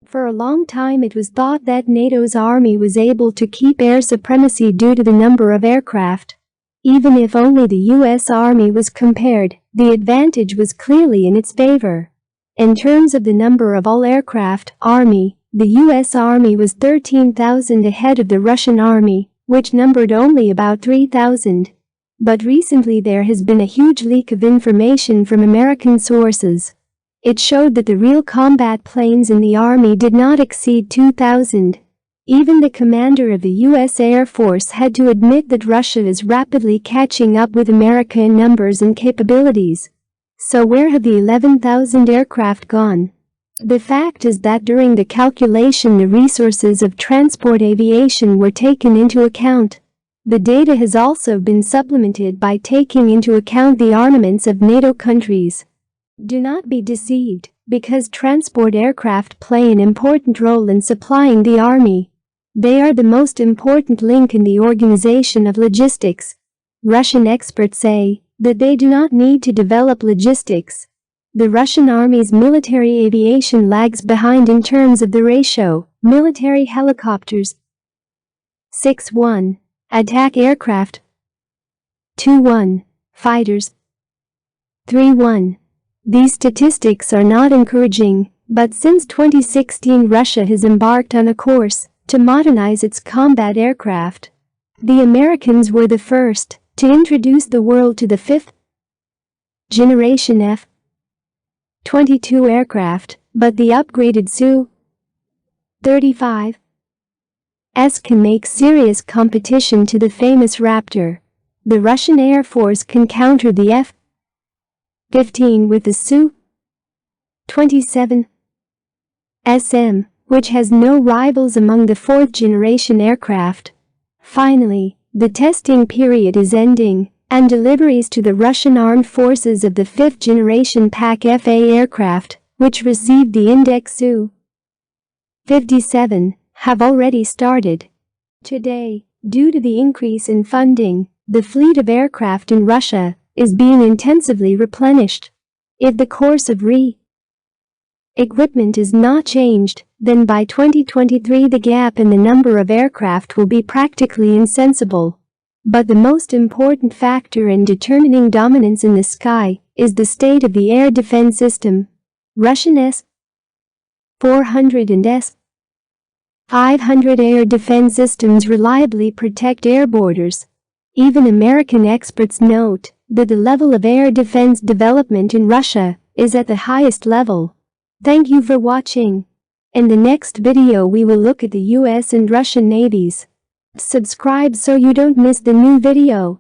For a long time it was thought that NATO's army was able to keep air supremacy due to the number of aircraft. Even if only the U.S. Army was compared, the advantage was clearly in its favor. In terms of the number of all aircraft, Army, the U.S. Army was 13,000 ahead of the Russian Army, which numbered only about 3,000. But recently there has been a huge leak of information from American sources. It showed that the real combat planes in the Army did not exceed 2,000. Even the commander of the U.S. Air Force had to admit that Russia is rapidly catching up with America in numbers and capabilities. So where have the 11,000 aircraft gone? The fact is that during the calculation the resources of transport aviation were taken into account. The data has also been supplemented by taking into account the armaments of NATO countries. Do not be deceived, because transport aircraft play an important role in supplying the army. They are the most important link in the organization of logistics. Russian experts say that they do not need to develop logistics. The Russian army's military aviation lags behind in terms of the ratio. Military helicopters 6:1, attack aircraft 2:1, fighters 3:1. These statistics are not encouraging, but since 2016 Russia has embarked on a course to modernize its combat aircraft. The Americans were the first to introduce the world to the fifth generation F-22 aircraft, but the upgraded Su-35S can make serious competition to the famous Raptor. The Russian Air Force can counter the F-15 with the Su-27 SM, which has no rivals among the fourth-generation aircraft. Finally, the testing period is ending, and deliveries to the Russian armed forces of the fifth-generation PAK-FA aircraft, which received the index Su-57, have already started. Today, due to the increase in funding, the fleet of aircraft in Russia is being intensively replenished. If the course of equipment is not changed, then by 2023 the gap in the number of aircraft will be practically insensible. But the most important factor in determining dominance in the sky is the state of the air defense system. Russian S-400 and S-500 air defense systems reliably protect air borders. Even American experts note that the level of air defense development in Russia is at the highest level. Thank you for watching. In the next video we will look at the US and Russian navies. Subscribe so you don't miss the new video.